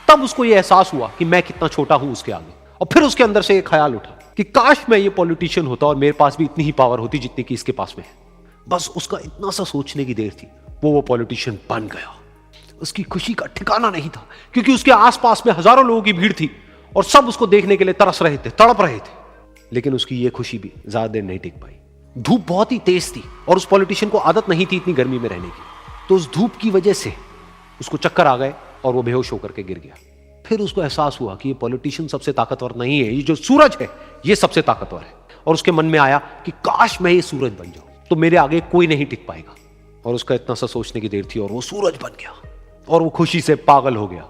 तब उसको यह एहसास हुआ कि मैं कितना छोटा हूं उसके आगे। और फिर उसके अंदर से एक ख्याल उठा कि काश मैं ये पॉलिटिशियन होता और मेरे पास भी इतनी ही पावर होती जितनी कि इसके पास में है। बस उसका इतना सा सोचने की देर थी, वो पॉलिटिशियन बन गया। उसकी खुशी का ठिकाना नहीं था, क्योंकि उसके आसपास में हजारों लोगों की भीड़ थी और सब उसको देखने के लिए तरस रहे थे, तड़प रहे थे। लेकिन उसकी ये खुशी भी ज्यादा देर नहीं टिक पाई। धूप बहुत ही तेज थी और उस पॉलिटिशियन को आदत नहीं थी इतनी गर्मी में रहने की, तो उस धूप की वजह से उसको चक्कर आ गए और वो बेहोश होकर के गिर गया। फिर उसको एहसास हुआ कि ये पॉलिटिशियन सबसे ताकतवर नहीं है, ये जो सूरज है ये सबसे ताकतवर है। और उसके मन में आया कि काश मैं ये सूरज बन जाऊं तो मेरे आगे कोई नहीं टिक पाएगा। और उसका इतना सा सोचने की देर थी और वो सूरज बन गया और वो खुशी से पागल हो गया,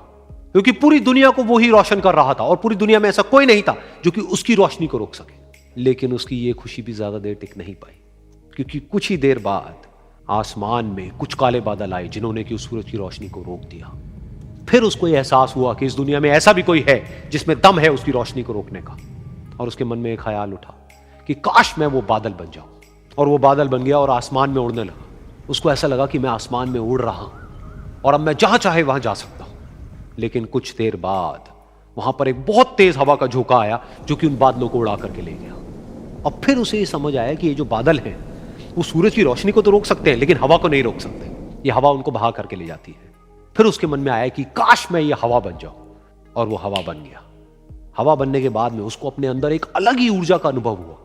क्योंकि पूरी दुनिया को वो ही रोशन कर रहा था और पूरी दुनिया में ऐसा कोई नहीं था जो कि उसकी रोशनी को रोक सके। लेकिन उसकी ये खुशी भी ज्यादा देर टिक नहीं पाई, क्योंकि कुछ ही देर बाद आसमान में कुछ काले बादल आए जिन्होंने कि उस सूरज की रोशनी को रोक दिया। फिर उसको यह एहसास हुआ कि इस दुनिया में ऐसा भी कोई है जिसमें दम है उसकी रोशनी को रोकने का। और उसके मन में एक ख्याल उठा कि काश मैं वो बादल बन जाऊं। और वो बादल बन गया और आसमान में उड़ने लगा। उसको ऐसा लगा कि मैं आसमान में उड़ रहा हूं और अब मैं जहां चाहे वहां जा सकता हूं। लेकिन कुछ देर बाद वहां पर एक बहुत तेज हवा का झोंका आया जो कि उन बादलों को उड़ा करके ले गया। अब फिर उसे ये समझ आया कि ये जो बादल हैं वो सूरज की रोशनी को तो रोक सकते हैं, लेकिन हवा को नहीं रोक सकते। ये हवा उनको बहा करके ले जाती है। फिर उसके मन में आया कि काश मैं ये हवा बन जाऊं, और वो हवा बन गया। हवा बनने के बाद में उसको अपने अंदर एक अलग ही ऊर्जा का अनुभव हुआ।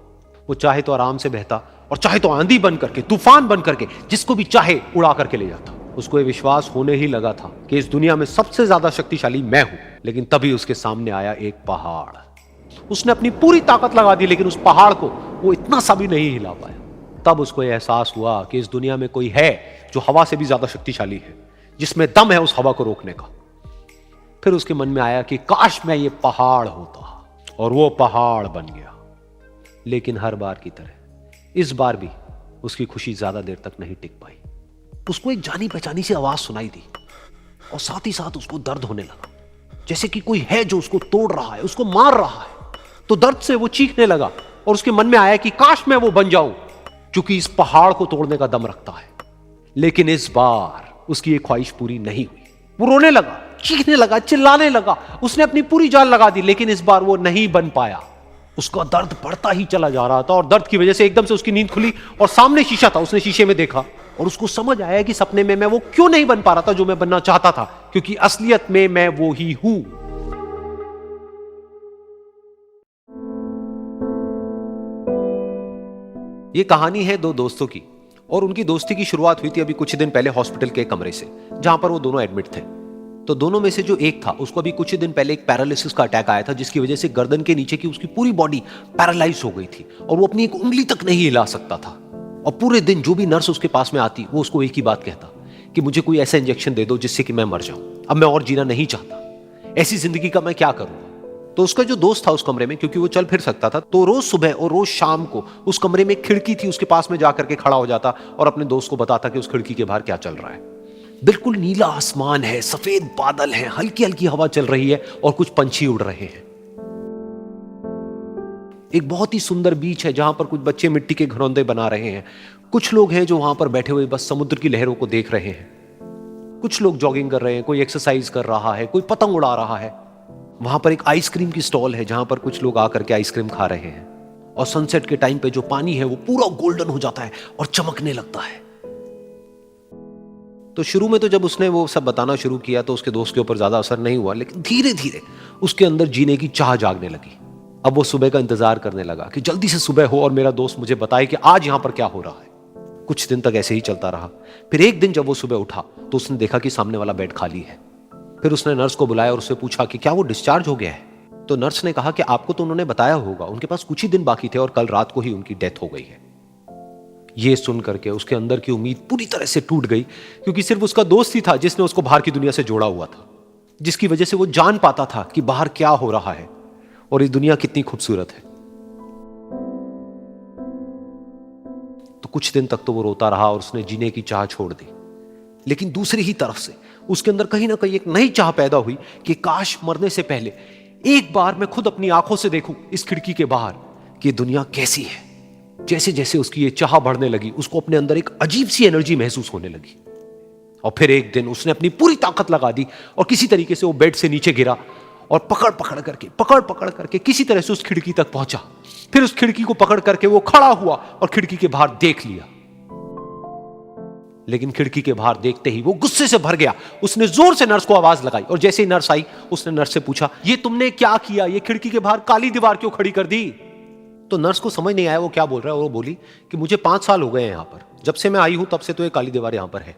वो चाहे तो आराम से बहता और चाहे तो आंधी बन करके, तूफान बन करके, जिसको भी चाहे उड़ा करके ले जाता। उसको ये विश्वास होने ही लगा था कि इस दुनिया में सबसे ज्यादा शक्तिशाली मैं हूं। लेकिन तभी उसके सामने आया एक पहाड़। उसने अपनी पूरी ताकत लगा दी, लेकिन उस पहाड़ को वो इतना सा भी नहीं हिला पाया। तब उसको यह एहसास हुआ कि इस दुनिया में कोई है जो हवा से भी ज्यादा शक्तिशाली है, जिसमें दम है उस हवा को रोकने का। फिर उसके मन में आया कि काश मैं ये पहाड़ होता, और वो पहाड़ बन गया। लेकिन हर बार की तरह इस बार भी उसकी खुशी ज्यादा देर तक नहीं टिक पाई। उसको एक जानी पहचानी सी आवाज सुनाई दी और साथ ही साथ उसको दर्द होने लगा, जैसे कि कोई है जो उसको तोड़ रहा है, उसको मार रहा है। तो दर्द से वो चीखने लगा और उसके मन में आया कि काश मैं वो बन जाऊं, क्योंकि इस पहाड़ को तोड़ने का दम रखता है। लेकिन इस बार उसकी ये ख्वाहिश पूरी नहीं हुई। वो रोने लगा, चीखने लगा, चिल्लाने लगा, उसने अपनी पूरी जान लगा दी, लेकिन इस बार वो नहीं बन पाया। उसका दर्द बढ़ता ही चला जा रहा था और दर्द की वजह से एकदम से उसकी नींद खुली और सामने शीशा था। उसने शीशे में देखा और उसको समझ आया कि सपने में मैं वो क्यों नहीं बन पा रहा था जो मैं बनना चाहता था, क्योंकि असलियत में मैं वो ही हूं। ये कहानी है दो दोस्तों की, और उनकी दोस्ती की शुरुआत हुई थी अभी कुछ दिन पहले हॉस्पिटल के कमरे से, जहां पर वो दोनों एडमिट थे। तो दोनों में से जो एक था, उसको अभी कुछ दिन पहले एक पैरालिसिस का अटैक आया था, जिसकी वजह से गर्दन के नीचे की उसकी पूरी बॉडी पैरालाइज हो गई थी और वो अपनी एक उंगली तक नहीं हिला सकता था। और पूरे दिन जो भी नर्स उसके पास में आती, वो उसको एक ही बात कहता कि मुझे कोई ऐसा इंजेक्शन दे दो जिससे कि मैं मर जाऊं, अब मैं और जीना नहीं चाहता, ऐसी जिंदगी का मैं क्या करूंगा। तो उसका जो दोस्त था उस कमरे में, क्योंकि वो चल फिर सकता था, तो रोज सुबह और रोज शाम को उस कमरे में एक खिड़की थी, उसके पास में जाकर के खड़ा हो जाता और अपने दोस्त को बताता कि उस खिड़की के बाहर क्या चल रहा है। बिल्कुल नीला आसमान है, सफेद बादल है, हल्की हल्की हवा चल रही है और कुछ पंछी उड़ रहे हैं। एक बहुत ही सुंदर बीच है जहां पर कुछ बच्चे मिट्टी के घरौंदे बना रहे हैं। कुछ लोग हैं जो वहां पर बैठे हुए बस समुद्र की लहरों को देख रहे हैं। कुछ लोग जॉगिंग कर रहे हैं, कोई एक्सरसाइज कर रहा है, कोई पतंग उड़ा रहा है। वहां पर एक आइसक्रीम की स्टॉल है जहां पर कुछ लोग आकर के आइसक्रीम खा रहे हैं। और सनसेट के टाइम पे जो पानी है वो पूरा गोल्डन हो जाता है और चमकने लगता है। तो शुरू में तो जब उसने वो सब बताना शुरू किया तो उसके दोस्त के ऊपर ज्यादा असर नहीं हुआ, लेकिन धीरे धीरे उसके अंदर जीने की चाह जागने लगी। अब वो सुबह का इंतजार करने लगा कि जल्दी से सुबह हो और मेरा दोस्त मुझे बताए कि आज यहां पर क्या हो रहा है। कुछ दिन तक ऐसे ही चलता रहा। फिर एक दिन जब वो सुबह उठा तो उसने देखा कि सामने वाला बेड खाली है। फिर उसने नर्स को बुलाया और उससे पूछा कि क्या वो डिस्चार्ज हो गया है। तो नर्स ने कहा कि आपको तो उन्होंने बताया होगा, उनके पास कुछ ही दिन बाकी थे और कल रात को ही उनकी डेथ हो गई है। ये सुन करके उसके अंदर की उम्मीद पूरी तरह से टूट गई, क्योंकि सिर्फ उसका दोस्त ही था जिसने उसको बाहर की दुनिया से जोड़ा हुआ था, जिसकी वजह से वो जान पाता था कि बाहर क्या हो रहा है और ये दुनिया कितनी खूबसूरत है। तो कुछ दिन तक तो वो रोता रहा और उसने जीने की चाह छोड़ दी। लेकिन दूसरी ही तरफ से उसके अंदर कहीं ना कहीं एक नई चाह पैदा हुई कि काश मरने से पहले एक बार मैं खुद अपनी आंखों से देखूं इस खिड़की के बाहर कि दुनिया कैसी है। जैसे जैसे उसकी ये चाह बढ़ने लगी, उसको अपने अंदर एक अजीब सी एनर्जी महसूस होने लगी। और फिर एक दिन उसने अपनी पूरी ताकत लगा दी और किसी तरीके से वो बेड से नीचे गिरा और पकड़ पकड़ करके किसी तरह से उस खिड़की तक पहुंचा। फिर उस खिड़की को पकड़ करके वो खड़ा हुआ और खिड़की के बाहर देख लिया। लेकिन खिड़की के बाहर देखते ही वो गुस्से से भर गया। उसने जोर से नर्स को आवाज लगाई और जैसे ही नर्स आई उसने नर्स से पूछा, ये तुमने क्या किया, ये खिड़की के बाहर काली दीवार क्यों खड़ी कर दी। तो नर्स को समझ नहीं आया वो क्या बोल रहा है और वो बोली कि मुझे 5 साल हो गए हैं यहां पर, जब से मैं आई हूं तब से तो ये काली दीवार यहां पर है।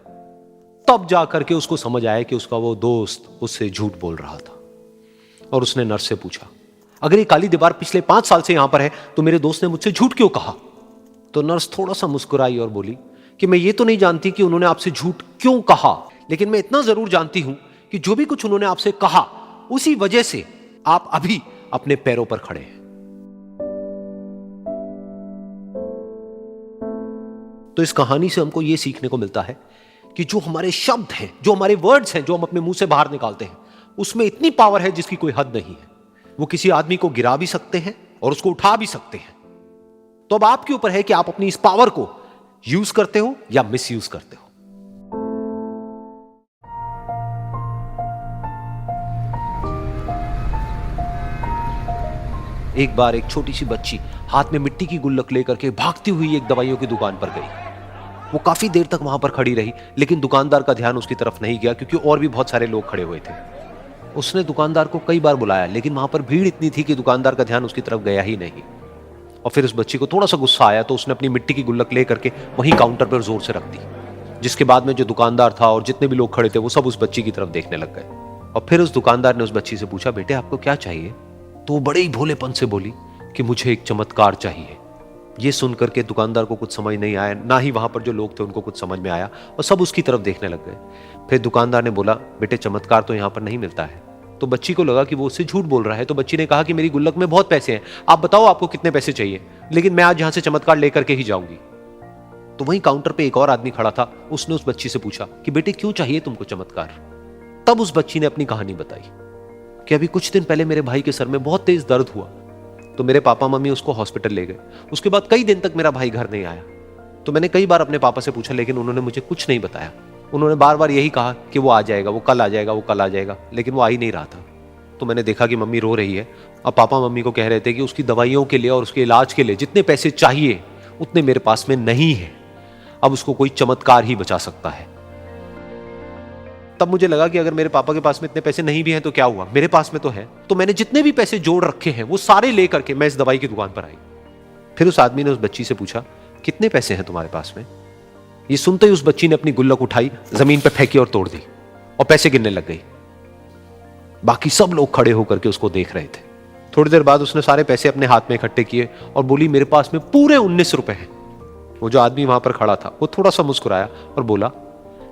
तब जाकर के उसको समझ आया कि उसका वो दोस्त उससे झूठ बोल रहा था। और उसने नर्स से पूछा, अगर ये काली दीवार पिछले 5 साल से यहां पर है तो मेरे दोस्त ने मुझसे झूठ क्यों कहा। तो नर्स थोड़ा सा मुस्कुराई और बोली कि मैं ये तो नहीं जानती कि उन्होंने आपसे झूठ क्यों कहा, लेकिन मैं इतना जरूर जानती हूं कि जो भी कुछ उन्होंने आपसे कहा उसी वजह से आप अभी अपने पैरों पर खड़े हैं। तो इस कहानी से हमको यह सीखने को मिलता है कि जो हमारे शब्द हैं, जो हमारे वर्ड्स हैं, जो हम अपने मुंह से बाहर निकालते हैं, उसमें इतनी पावर है जिसकी कोई हद नहीं है। वो किसी आदमी को गिरा भी सकते हैं और उसको उठा भी सकते हैं। तो अब आपके ऊपर है कि आप अपनी इस पावर को यूज करते हो या मिस यूज करते हो। एक बार एक छोटी सी बच्ची हाथ में मिट्टी की गुल्लक लेकर के भागती हुई एक दवाइयों की दुकान पर गई। वो काफी देर तक वहां पर खड़ी रही, लेकिन दुकानदार का ध्यान उसकी तरफ नहीं गया क्योंकि और भी बहुत सारे लोग खड़े हुए थे। उसने दुकानदार को कई बार बुलाया, लेकिन वहां पर भीड़ इतनी थी कि दुकानदार का ध्यान उसकी तरफ गया ही नहीं। और फिर उस बच्ची को थोड़ा सा गुस्सा आया तो उसने अपनी मिट्टी की गुल्लक लेकर के वहीं काउंटर पर जोर से रख दी, जिसके बाद में जो दुकानदार था और जितने भी लोग खड़े थे वो सब उस बच्ची की तरफ देखने लग गए। और फिर उस दुकानदार ने उस बच्ची से पूछा, बेटे आपको क्या चाहिए। तो वो बड़े ही भोलेपन से बोली कि मुझे एक चमत्कार चाहिए। ये सुनकर के दुकानदार को कुछ समझ नहीं आया, ना ही वहां पर जो लोग थे उनको कुछ समझ में आया और सब उसकी तरफ देखने लग गए। फिर दुकानदार ने बोला, बेटे चमत्कार तो यहाँ पर नहीं मिलता है। तो बच्ची को लगा कि वो उससे झूठ बोल रहा है। तो बच्ची ने कहा कि मेरी गुल्लक में बहुत पैसे हैं, आप बताओ आपको कितने पैसे चाहिए, लेकिन मैं आज यहां से चमत्कार लेकर के ही जाऊंगी। तो वहीं काउंटर पे एक और आदमी खड़ा था, उसने उस बच्ची से पूछा कि बेटे क्यों चाहिए तुमको चमत्कार। तब उस बच्ची ने अपनी कहानी बताई कि अभी कुछ दिन पहले मेरे भाई के सर में बहुत तेज दर्द हुआ तो मेरे पापा मम्मी उसको हॉस्पिटल ले गए। उसके बाद कई दिन तक मेरा भाई घर नहीं आया। तो मैंने कई बार अपने पापा से पूछा, लेकिन उन्होंने मुझे कुछ नहीं बताया। उन्होंने बार बार यही कहा कि वो आ जाएगा, वो कल आ जाएगा, वो कल आ जाएगा, लेकिन वो आ ही नहीं रहा था। तो मैंने देखा कि मम्मी रो रही है। अब पापा मम्मी को कह रहे थे कि उसकी दवाइयों के लिए और उसके इलाज के लिए जितने पैसे चाहिए उतने मेरे पास में नहीं है। अब उसको कोई चमत्कार ही बचा सकता है। तब मुझे लगा कि अगर मेरे पापा के पास में इतने पैसे नहीं भी हैं तो क्या हुआ, मेरे पास में तो है। तो मैंने जितने भी पैसे जोड़ रखे हैं वो सारे लेकर के मैं इस दवाई की दुकान पर आई। फिर उस आदमी ने उस बच्ची से पूछा, कितने पैसे हैं तुम्हारे पास में? ये सुनते ही उस बच्ची ने अपनी गुल्लक उठाई, जमीन पर फेंकी और तोड़ दी और पैसे गिनने लग गई। बाकी सब लोग खड़े होकर के उसको देख रहे थे। थोड़ी देर बाद उसने सारे पैसे अपने हाथ में इकट्ठे किए और बोली, मेरे पास में पूरे 19 रुपए हैं। वो जो आदमी वहां पर खड़ा था वो थोड़ा सा मुस्कुराया और बोला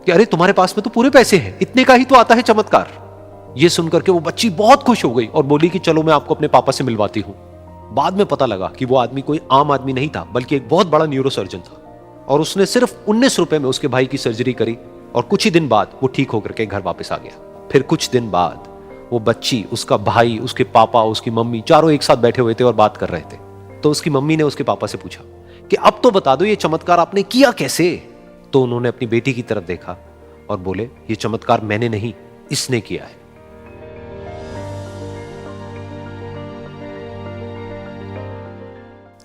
कि अरे तुम्हारे पास में तो पूरे पैसे हैं, इतने का ही तो आता है चमत्कार। ये सुनकर के वो बच्ची बहुत खुश हो गई और बोली कि चलो मैं आपको अपने पापा से मिलवाती हूं। बाद में पता लगा कि वो आदमी कोई आम आदमी नहीं था, बल्कि एक बहुत बड़ा न्यूरोसर्जन था और उसने सिर्फ 19 रुपए में उसके भाई की सर्जरी करी और कुछ ही दिन बाद वो ठीक होकर के घर वापस आ गया। फिर कुछ दिन बाद वो बच्ची, उसका भाई, उसके पापा, उसकी मम्मी चारों एक साथ बैठे हुए थे और बात कर रहे थे। तो उसकी मम्मी ने उसके पापा से पूछा कि अब तो बता दो ये चमत्कार आपने किया कैसे? तो उन्होंने अपनी बेटी की तरफ देखा और बोले, ये चमत्कार मैंने नहीं, इसने किया है।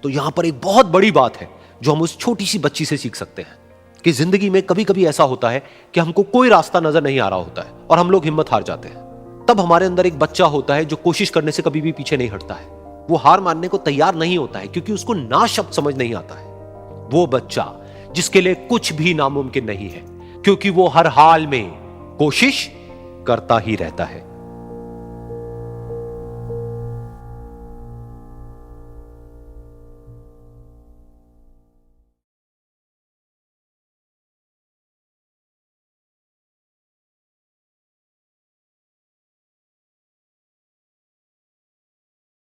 तो यहां पर एक बहुत बड़ी बात है जो हम उस छोटी सी बच्ची से सीख सकते हैं कि जिंदगी में कभी कभी ऐसा होता है कि हमको कोई रास्ता नजर नहीं आ रहा होता है और हम लोग हिम्मत हार जाते हैं। तब हमारे अंदर एक बच्चा होता है जो कोशिश करने से कभी भी पीछे नहीं हटता है। वो हार मानने को तैयार नहीं होता है क्योंकि उसको ना शब्द समझ नहीं आता है। वो बच्चा जिसके लिए कुछ भी नामुमकिन नहीं है, क्योंकि वो हर हाल में कोशिश करता ही रहता है।